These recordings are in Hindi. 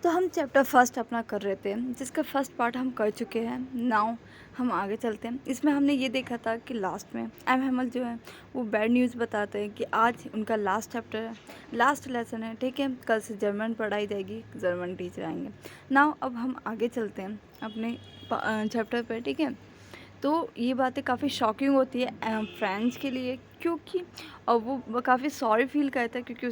तो हम चैप्टर फर्स्ट अपना कर रहे थे, जिसका फर्स्ट पार्ट हम कर चुके हैं। नाउ हम आगे चलते हैं। इसमें हमने ये देखा था कि लास्ट में एम हेमल जो है वो बैड न्यूज़ बताते हैं कि आज उनका लास्ट चैप्टर है, लास्ट लेसन है। ठीक है, कल से जर्मन पढ़ाई जाएगी, जर्मन टीचर आएंगे। नाउ अब हम आगे चलते हैं अपने चैप्टर पर। ठीक है, तो ये बातें काफ़ी शॉकिंग होती है फ्रेंड्स के लिए, क्योंकि और वो काफ़ी सॉरी फील करता है क्योंकि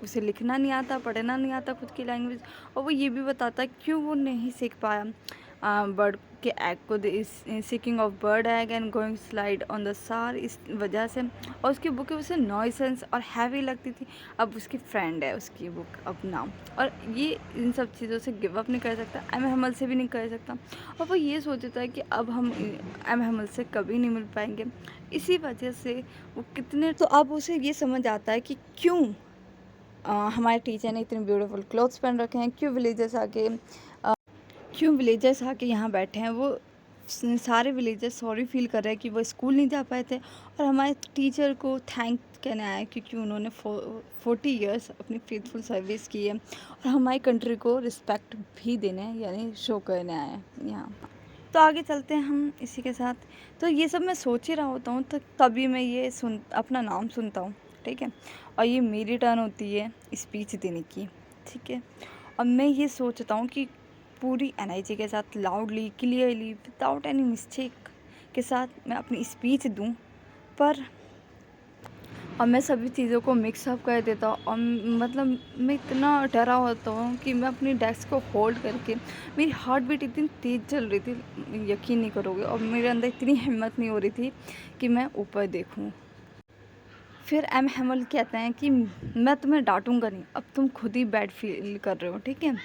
उसे लिखना नहीं आता, पढ़ना नहीं आता खुद की लैंग्वेज। और वो ये भी बताता है क्यों वो नहीं सीख पाया बर्ड के एग को, seeking of bird egg and going slide on the सार, इस वजह से। और उसकी बुक उसे नॉइसेंस और हैवी लगती थी। अब उसकी फ्रेंड है उसकी बुक अब नाम, और ये इन सब चीज़ों से गिव अप नहीं कर सकता, एम हेमल से भी नहीं कर सकता। और वो ये सोचता है कि अब हम एम हेमल से कभी नहीं मिल पाएंगे। इसी वजह से वो कितने, तो अब उसे ये समझ आता है कि क्यों हमारे टीचर ने इतने ब्यूटीफुल क्लोथ्स पहन रखे हैं, क्यों विलेजर्स आके यहाँ बैठे हैं। वो सारे विलेजर्स सॉरी फील कर रहे हैं कि वो स्कूल नहीं जा पाए थे, और हमारे टीचर को थैंक कहने आए क्योंकि उन्होंने 40 इयर्स अपनी फेथफुल सर्विस की है, और हमारी कंट्री को रिस्पेक्ट भी देने यानी शो करने आए हैं यहाँ। तो आगे चलते हैं हम इसी के साथ। तो ये सब मैं सोच ही रहा होता हूँ, तो तभी मैं ये अपना नाम सुनता हूँ। ठीक है, और ये मेरी टर्न होती है स्पीच देने की। ठीक है, और मैं ये सोचता हूँ कि पूरी एनर्जी के साथ, loudly, clearly, without any mistake के साथ मैं अपनी स्पीच दूँ, और मैं सभी चीज़ों को मिक्सअप कर देता हूँ। और मतलब मैं इतना डरा होता हूँ कि मैं अपनी डेस्क को होल्ड करके, मेरी हार्ट बीट इतनी तेज़ चल रही थी, यकीन नहीं करोगे, और मेरे अंदर इतनी हिम्मत नहीं हो रही थी कि मैं ऊपर देखूँ। फिर एम हेमल कहते हैं कि मैं तुम्हें डांटूंगा नहीं, अब तुम खुद ही बैड फील कर रहे हो। ठीक है,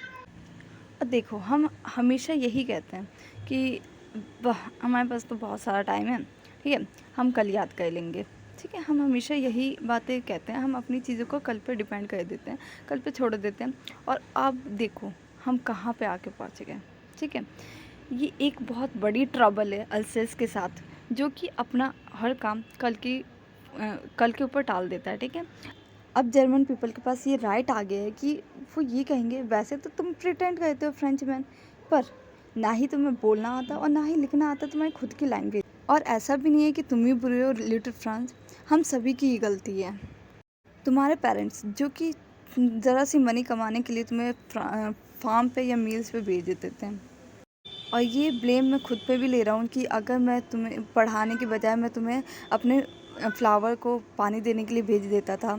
और देखो हम हमेशा यही कहते हैं कि हमारे पास तो बहुत सारा टाइम है, ठीक है, हम कल याद कर लेंगे। ठीक है, हम हमेशा यही बातें कहते हैं, हम अपनी चीज़ों को कल पे डिपेंड कर देते हैं, कल पे छोड़ देते हैं। और अब देखो हम कहाँ पे आके पहुँच गए। ठीक है, ये एक बहुत बड़ी ट्रबल है अल्सेस के साथ, जो कि अपना हर काम कल के ऊपर टाल देता है। ठीक है, अब जर्मन पीपल के पास ये राइट आ गया है कि वो ये कहेंगे वैसे तो तुम प्रिटेंड करते हो फ्रेंचमैन, पर ना ही तुम्हें बोलना आता और ना ही लिखना आता तुम्हारी खुद की लैंग्वेज। और ऐसा भी नहीं है कि तुम ही बुरे हो लिटिल फ्रांस, हम सभी की ही गलती है। तुम्हारे पेरेंट्स जो कि ज़रा सी मनी कमाने के लिए तुम्हें फार्म पे या मील्स पे भेज देते थे। और ये ब्लेम मैं खुद पे भी ले रहा हूँ कि अगर मैं तुम्हें पढ़ाने के बजाय मैं तुम्हें अपने फ्लावर को पानी देने के लिए भेज देता था,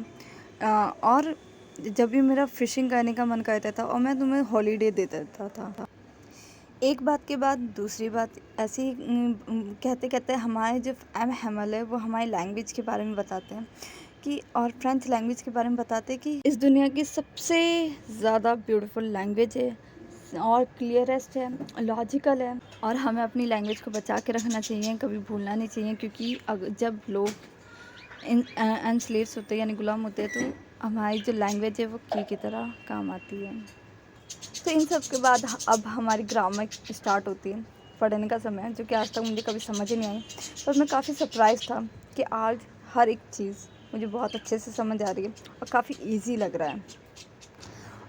और जब भी मेरा फ़िशिंग करने का मन करता था, और मैं तुम्हें हॉलीडे दे देता था। एक बात के बाद दूसरी बात ऐसे ही कहते कहते हमारे जो एम हेमल है वो हमारी लैंग्वेज के बारे में बताते हैं कि, और फ्रेंच लैंग्वेज के बारे में बताते हैं कि इस दुनिया की सबसे ज़्यादा ब्यूटीफुल लैंग्वेज है, और क्लियरेस्ट है, लॉजिकल है, और हमें अपनी लैंग्वेज को बचा के रखना चाहिए, कभी भूलना नहीं चाहिए। क्योंकि जब लोग एनस्लेव्स होते हैं यानी गुलाम होते हैं, तो हमारी जो लैंग्वेज है वो की तरह काम आती है। तो इन सब के बाद अब हमारी ग्रामर स्टार्ट होती है, पढ़ने का समय, जो कि आज तक मुझे कभी समझ ही नहीं आई। पर मैं काफ़ी सरप्राइज़ था कि आज हर एक चीज़ मुझे बहुत अच्छे से समझ आ रही है और काफ़ी इजी लग रहा है।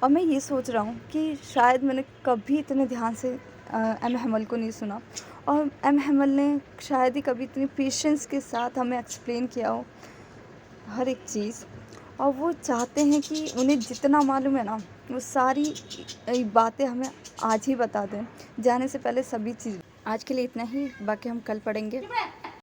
और मैं ये सोच रहा हूँ कि शायद मैंने कभी इतने ध्यान से एम हेमल को नहीं सुना, और एम हेमल ने शायद ही कभी इतनी पेशेंस के साथ हमें एक्सप्लेन किया हो हर एक चीज़। और वो चाहते हैं कि उन्हें जितना मालूम है ना, वो सारी बातें हमें आज ही बता दें, जाने से पहले सभी चीज़। आज के लिए इतना ही, बाकी हम कल पढ़ेंगे।